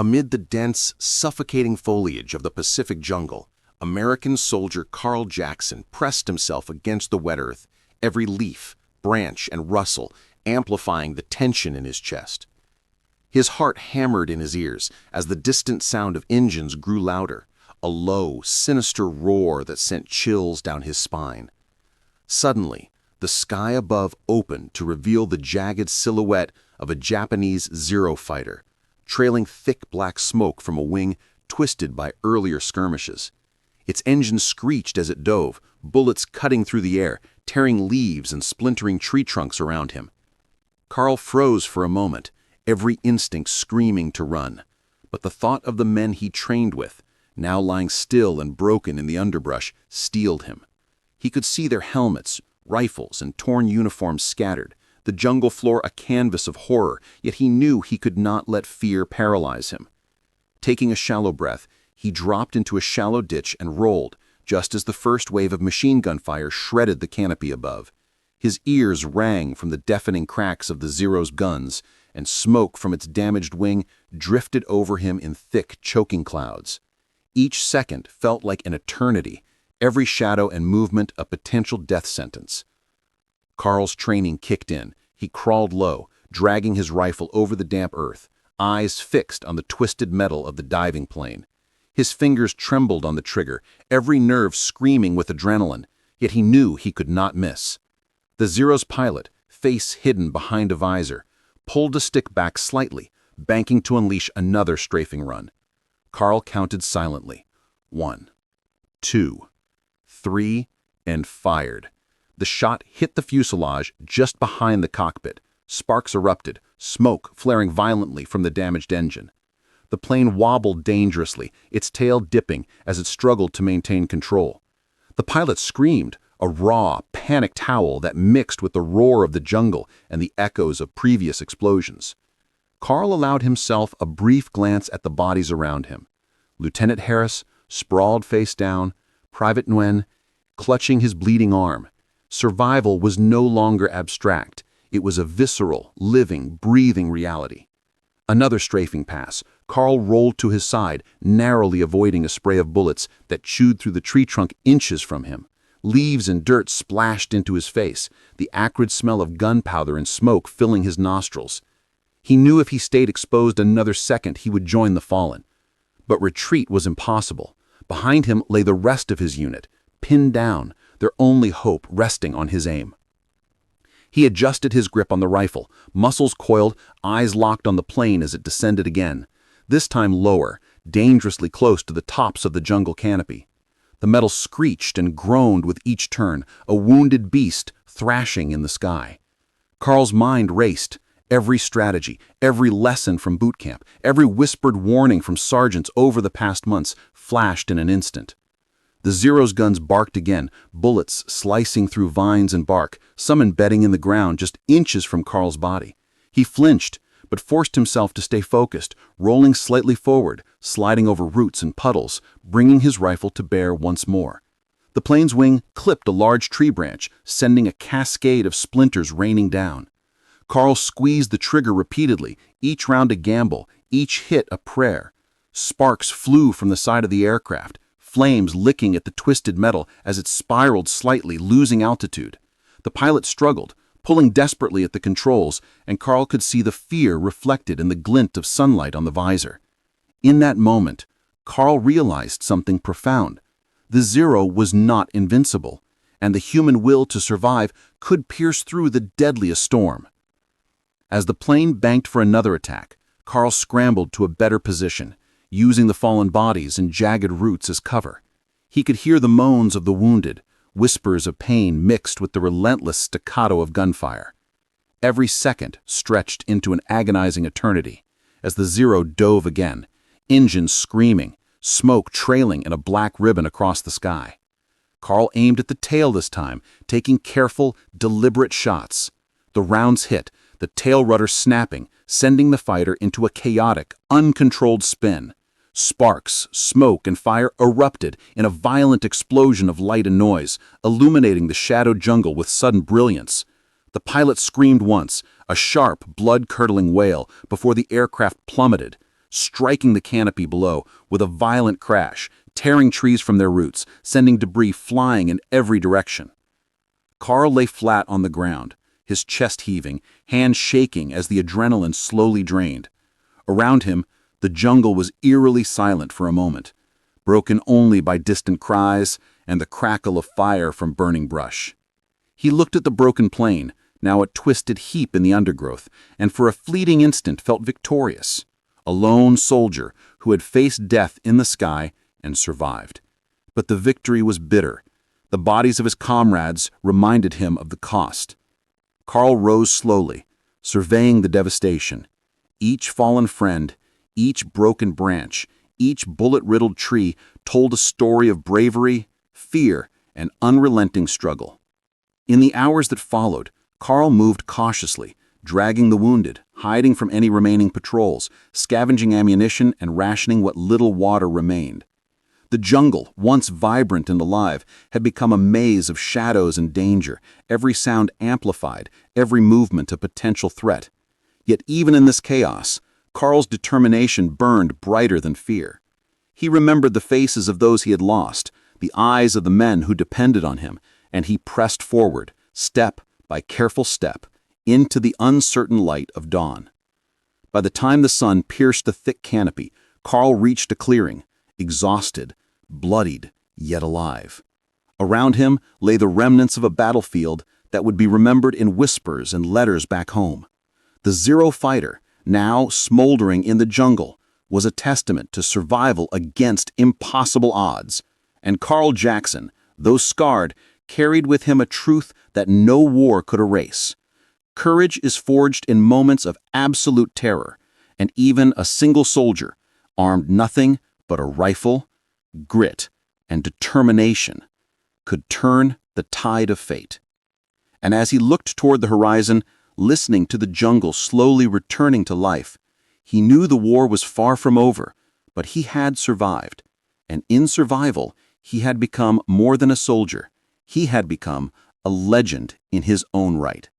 Amid the dense, suffocating foliage of the Pacific jungle, American soldier Carl Jackson pressed himself against the wet earth, every leaf, branch, and rustle amplifying the tension in his chest. His heart hammered in his ears as the distant sound of engines grew louder, a low, sinister roar that sent chills down his spine. Suddenly, the sky above opened to reveal the jagged silhouette of a Japanese Zero fighter, trailing thick black smoke from a wing twisted by earlier skirmishes. Its engine screeched as it dove, bullets cutting through the air, tearing leaves and splintering tree trunks around him. Carl froze for a moment, every instinct screaming to run. But the thought of the men he trained with, now lying still and broken in the underbrush, steeled him. He could see their helmets, rifles, and torn uniforms scattered, the jungle floor a canvas of horror, yet he knew he could not let fear paralyze him. Taking a shallow breath, he dropped into a shallow ditch and rolled, just as the first wave of machine gun fire shredded the canopy above. His ears rang from the deafening cracks of the Zero's guns, and smoke from its damaged wing drifted over him in thick, choking clouds. Each second felt like an eternity, every shadow and movement a potential death sentence. Carl's training kicked in. He crawled low, dragging his rifle over the damp earth, eyes fixed on the twisted metal of the diving plane. His fingers trembled on the trigger, every nerve screaming with adrenaline, yet he knew he could not miss. The Zero's pilot, face hidden behind a visor, pulled the stick back slightly, banking to unleash another strafing run. Carl counted silently. 1, 2, 3, and fired. The shot hit the fuselage just behind the cockpit. Sparks erupted, smoke flaring violently from the damaged engine. The plane wobbled dangerously, its tail dipping as it struggled to maintain control. The pilot screamed, a raw, panicked howl that mixed with the roar of the jungle and the echoes of previous explosions. Carl allowed himself a brief glance at the bodies around him. Lieutenant Harris, sprawled face down, Private Nguyen, clutching his bleeding arm. Survival was no longer abstract. It was a visceral, living, breathing reality. Another strafing pass. Carl rolled to his side, narrowly avoiding a spray of bullets that chewed through the tree trunk inches from him. Leaves and dirt splashed into his face, the acrid smell of gunpowder and smoke filling his nostrils. He knew if he stayed exposed another second, he would join the fallen. But retreat was impossible. Behind him lay the rest of his unit, pinned down, their only hope resting on his aim. He adjusted his grip on the rifle, muscles coiled, eyes locked on the plane as it descended again, this time lower, dangerously close to the tops of the jungle canopy. The metal screeched and groaned with each turn, a wounded beast thrashing in the sky. Carl's mind raced. Every strategy, every lesson from boot camp, every whispered warning from sergeants over the past months flashed in an instant. The Zero's guns barked again, bullets slicing through vines and bark, some embedding in the ground just inches from Carl's body. He flinched, but forced himself to stay focused, rolling slightly forward, sliding over roots and puddles, bringing his rifle to bear once more. The plane's wing clipped a large tree branch, sending a cascade of splinters raining down. Carl squeezed the trigger repeatedly, each round a gamble, each hit a prayer. Sparks flew from the side of the aircraft, flames licking at the twisted metal as it spiraled slightly, losing altitude. The pilot struggled, pulling desperately at the controls, and Carl could see the fear reflected in the glint of sunlight on the visor. In that moment, Carl realized something profound. The Zero was not invincible, and the human will to survive could pierce through the deadliest storm. As the plane banked for another attack, Carl scrambled to a better position, using the fallen bodies and jagged roots as cover. He could hear the moans of the wounded, whispers of pain mixed with the relentless staccato of gunfire. Every second stretched into an agonizing eternity as the Zero dove again, engines screaming, smoke trailing in a black ribbon across the sky. Carl aimed at the tail this time, taking careful, deliberate shots. The rounds hit, the tail rudder snapping, sending the fighter into a chaotic, uncontrolled spin. Sparks, smoke, and fire erupted in a violent explosion of light and noise, illuminating the shadowed jungle with sudden brilliance. The pilot screamed once, a sharp, blood-curdling wail, before the aircraft plummeted. striking the canopy below with a violent crash, tearing trees from their roots, sending debris flying in every direction. Carl lay flat on the ground, his chest heaving, hands shaking as the adrenaline slowly drained. Around him, the jungle was eerily silent for a moment, broken only by distant cries and the crackle of fire from burning brush. He looked at the broken plain, now a twisted heap in the undergrowth, and for a fleeting instant felt victorious, a lone soldier who had faced death in the sky and survived. But the victory was bitter. The bodies of his comrades reminded him of the cost. Carl rose slowly, surveying the devastation. Each fallen friend, each broken branch, each bullet-riddled tree told a story of bravery, fear, and unrelenting struggle. In the hours that followed, Carl moved cautiously, dragging the wounded, hiding from any remaining patrols, scavenging ammunition and rationing what little water remained. The jungle, once vibrant and alive, had become a maze of shadows and danger, every sound amplified, every movement a potential threat. Yet even in this chaos, Carl's determination burned brighter than fear. He remembered the faces of those he had lost, the eyes of the men who depended on him, and he pressed forward, step by careful step, into the uncertain light of dawn. By the time the sun pierced the thick canopy, Carl reached a clearing, exhausted, bloodied, yet alive. Around him lay the remnants of a battlefield that would be remembered in whispers and letters back home. The Zero fighter, now smoldering in the jungle, was a testament to survival against impossible odds, and Carl Jackson, though scarred, carried with him a truth that no war could erase. Courage is forged in moments of absolute terror, and even a single soldier, armed nothing but a rifle, grit, and determination, could turn the tide of fate. And as he looked toward the horizon, listening to the jungle slowly returning to life, he knew the war was far from over, but he had survived. And in survival, he had become more than a soldier. He had become a legend in his own right.